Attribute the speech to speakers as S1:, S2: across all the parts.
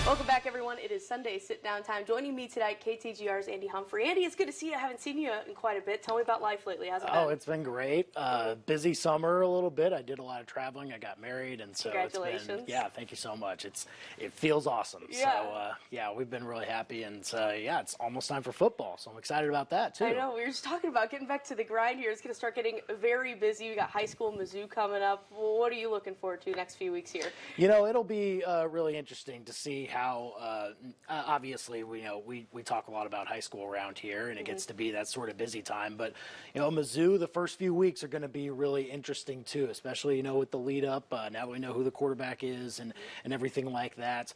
S1: Welcome back, everyone. It is Sunday sit-down time. Joining me tonight, KTGR's Andy Humphrey. Andy, it's good to see you. I haven't seen you in quite a bit. Tell me about life lately. How's it been?
S2: Oh, it's been great. Busy summer a little bit. I did a lot of traveling. I got married, and so
S1: Congratulations.
S2: it's been, yeah, thank you so much. It feels awesome.
S1: Yeah.
S2: So, yeah, we've been really happy, and yeah, it's almost time for football, so I'm excited about that, too.
S1: I know. We were just talking about getting back to the grind here. It's going to start getting very busy. We got high school Mizzou coming up. Well, what are you looking forward to next few weeks here?
S2: You know, it'll be really interesting to see how, obviously, we talk a lot about high school around here, and it gets to be that sort of busy time. But, Mizzou, the first few weeks are going to be really interesting, too, especially, with the lead up. Now we know who the quarterback is and everything like that.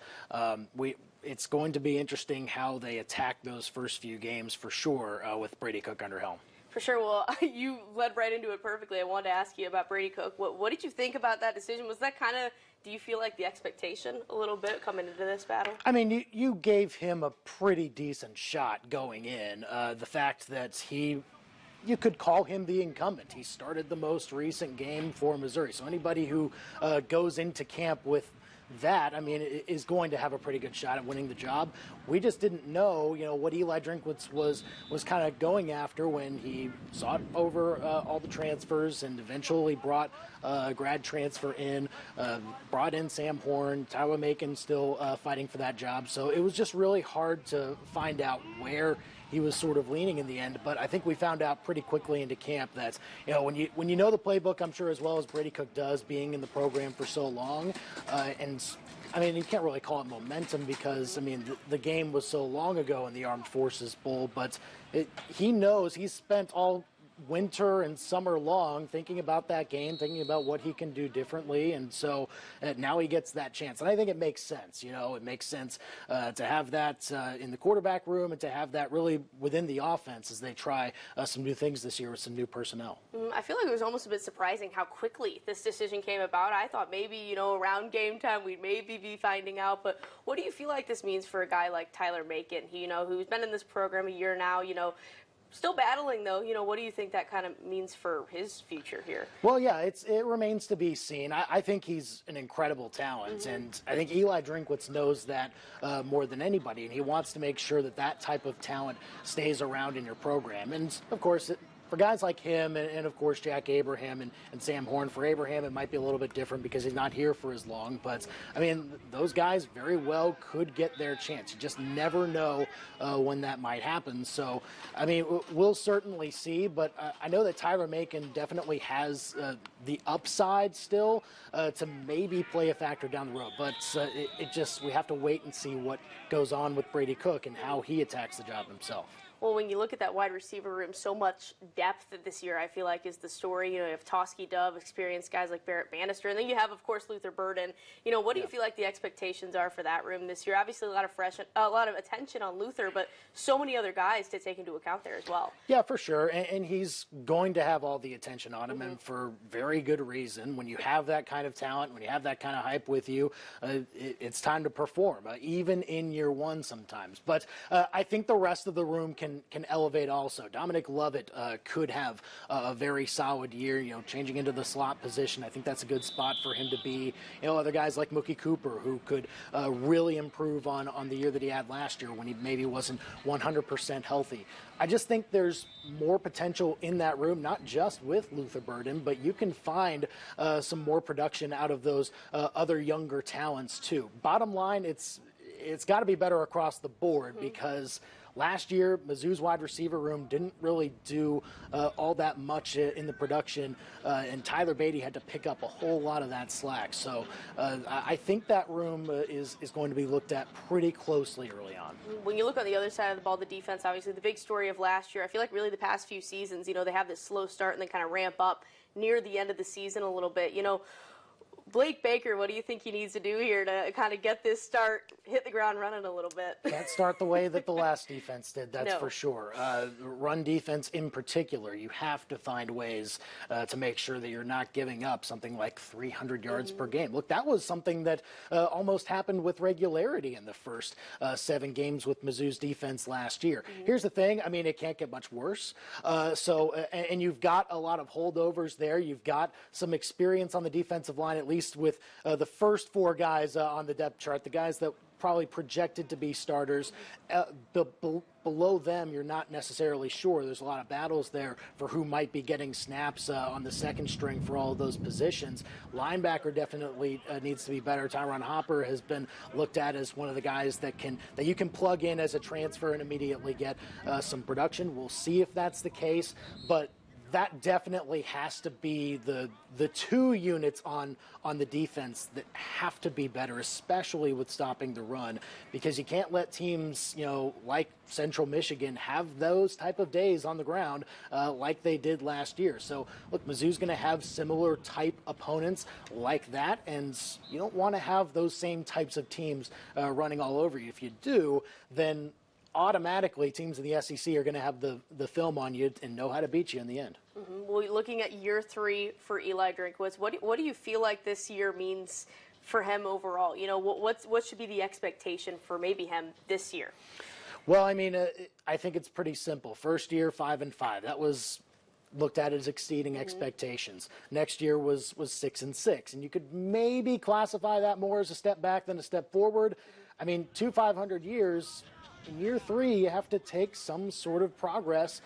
S2: It's going to be interesting how they attack those first few games for sure with Brady Cook under helm.
S1: For sure. Well, you led right into it perfectly. I wanted to ask you about Brady Cook. What did you think about that decision? Was that kind of, do you feel like the expectation a little bit coming into this battle?
S2: I mean, you gave him a pretty decent shot going in. The fact that you could call him the incumbent. He started the most recent game for Missouri. So anybody who goes into camp with that, I mean, is going to have a pretty good shot at winning the job. We just didn't know, what Eli Drinkwitz was kind of going after when he sought over all the transfers and eventually brought a grad transfer in, brought in Sam Horn, Tyler Macon still fighting for that job. So it was just really hard to find out where he was sort of leaning in the end, but I think we found out pretty quickly into camp that, when you know the playbook, I'm sure as well as Brady Cook does, being in the program for so long, and I mean, you can't really call it momentum because, I mean, the game was so long ago in the Armed Forces Bowl, but he knows he's spent all winter and summer long thinking about that game, thinking about what he can do differently, and so now he gets that chance. And I think it makes sense, it makes sense to have that in the quarterback room and to have that really within the offense as they try some new things this year with some new personnel.
S1: I feel like it was almost a bit surprising how quickly this decision came about. I thought maybe, around game time we'd maybe be finding out, but what do you feel like this means for a guy like Tyler Macon, who's been in this program a year now, still battling, though? What do you think that kind of means for his future here?
S2: Well, yeah, it remains to be seen. I think he's an incredible talent, and I think Eli Drinkwitz knows that more than anybody, and he wants to make sure that type of talent stays around in your program. And, of course, for guys like him and of course, Jack Abraham and Sam Horn, for Abraham, it might be a little bit different because he's not here for as long. But, I mean, those guys very well could get their chance. You just never know when that might happen. So, I mean, we'll certainly see. But I know that Tyler Macon definitely has the upside still to maybe play a factor down the road. But we have to wait and see what goes on with Brady Cook and how he attacks the job himself.
S1: Well, when you look at that wide receiver room, so much depth this year, I feel like, is the story. You have Toski Dove, experienced guys like Barrett Bannister, and then you have, of course, Luther Burden. What do you feel like the expectations are for that room this year? Obviously, a lot of attention on Luther, but so many other guys to take into account there as well. Yeah,
S2: for sure, and he's going to have all the attention on him, and for very good reason. When you have that kind of talent, when you have that kind of hype with you, it's time to perform, even in year one sometimes. But I think the rest of the room can elevate also. Dominic Lovett could have a very solid year, changing into the slot position. I think that's a good spot for him to be. Other guys like Mookie Cooper who could really improve on the year that he had last year when he maybe wasn't 100% healthy. I just think there's more potential in that room, not just with Luther Burden, but you can find some more production out of those other younger talents too. Bottom line, it's got to be better across the board because last year, Mizzou's wide receiver room didn't really do all that much in the production, and Tyler Beatty had to pick up a whole lot of that slack. So I think that room is going to be looked at pretty closely early on.
S1: When you look on the other side of the ball, the defense, obviously the big story of last year, I feel like really the past few seasons, they have this slow start and then kind of ramp up near the end of the season a little bit. Blake Baker, what do you think he needs to do here to kind of get this start, hit the ground running a little bit?
S2: Can't start the way that the last defense did, that's for sure. Run defense in particular, you have to find ways to make sure that you're not giving up something like 300 yards per game. Look, that was something that almost happened with regularity in the first 7 games with Mizzou's defense last year. Here's the thing, I mean, it can't get much worse. And you've got a lot of holdovers there. You've got some experience on the defensive line, at least least with the first 4 guys on the depth chart, the guys that probably projected to be starters. Below them, you're not necessarily sure. There's a lot of battles there for who might be getting snaps on the second string for all of those positions. Linebacker definitely needs to be better. Tyron Hopper has been looked at as one of the guys that you can plug in as a transfer and immediately get some production. We'll see if that's the case, but that definitely has to be the 2 units on the defense that have to be better, especially with stopping the run, because you can't let teams, like Central Michigan have those type of days on the ground like they did last year. So, look, Mizzou's going to have similar type opponents like that, and you don't want to have those same types of teams running all over you. If you do, then automatically teams in the SEC are going to have the film on you and know how to beat you in the end.
S1: Mm-hmm. Well, looking at year 3 for Eli Drinkwitz, what do you feel like this year means for him overall? What should be the expectation for maybe him this year?
S2: Well, I mean, I think it's pretty simple. First year, 5-5. That was looked at as exceeding expectations. Next year was 6-6, and you could maybe classify that more as a step back than a step forward. I mean, 2 500 years. In year 3, you have to take some sort of progress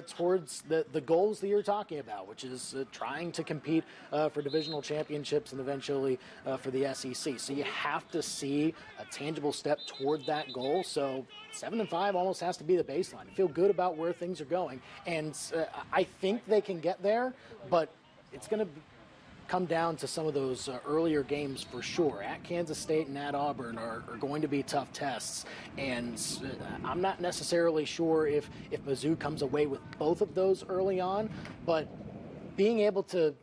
S2: towards the goals that you're talking about, which is trying to compete for divisional championships and eventually for the SEC. So you have to see a tangible step toward that goal. So 7-5 almost has to be the baseline. Feel good about where things are going. And I think they can get there, but it's going to come down to some of those earlier games for sure. At Kansas State and at Auburn are going to be tough tests, and I'm not necessarily sure if Mizzou comes away with both of those early on, but being able to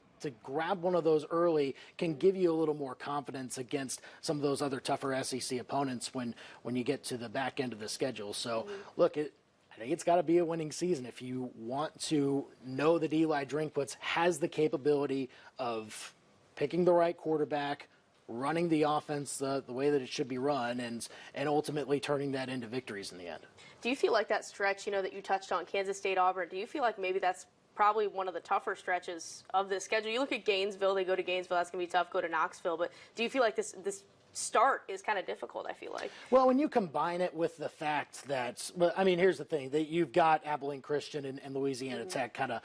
S2: grab one of those early can give you a little more confidence against some of those other tougher SEC opponents when you get to the back end of the schedule. So, look, I think it's got to be a winning season if you want to know that Eli Drinkwitz has the capability of picking the right quarterback, running the offense the way that it should be run, and ultimately turning that into victories in the end.
S1: Do you feel like that stretch, that you touched on, Kansas State, Auburn, do you feel like maybe that's probably one of the tougher stretches of the schedule? You look at Gainesville, they go to Gainesville, that's going to be tough, go to Knoxville, but do you feel like this start is kind of difficult, I feel like?
S2: Well, when you combine it with the fact that, here's the thing, that you've got Abilene Christian and Louisiana Tech kind of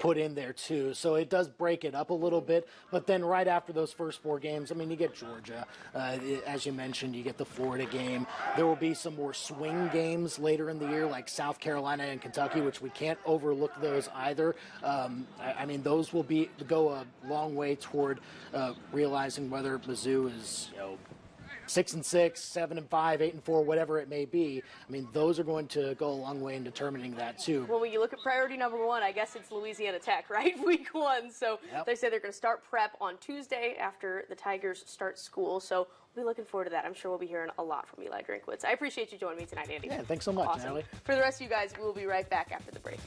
S2: put in there too, so it does break it up a little bit, but then right after those first 4 games, you get Georgia, as you mentioned, you get the Florida game. There will be some more swing games later in the year, like South Carolina and Kentucky, which we can't overlook those either. Those will go a long way toward realizing whether Mizzou is, 6-6, 7-5, 8-4, whatever it may be. Those are going to go a long way in determining that too.
S1: Well, when you look at priority number 1, I guess it's Louisiana Tech, right? Week 1. So They say they're going to start prep on Tuesday after the Tigers start school. So we'll be looking forward to that. I'm sure we'll be hearing a lot from Eli Drinkwitz. I appreciate you joining me tonight, Andy.
S2: Yeah, thanks so much,
S1: awesome.
S2: Natalie.
S1: For the rest of you guys, we'll be right back after the break.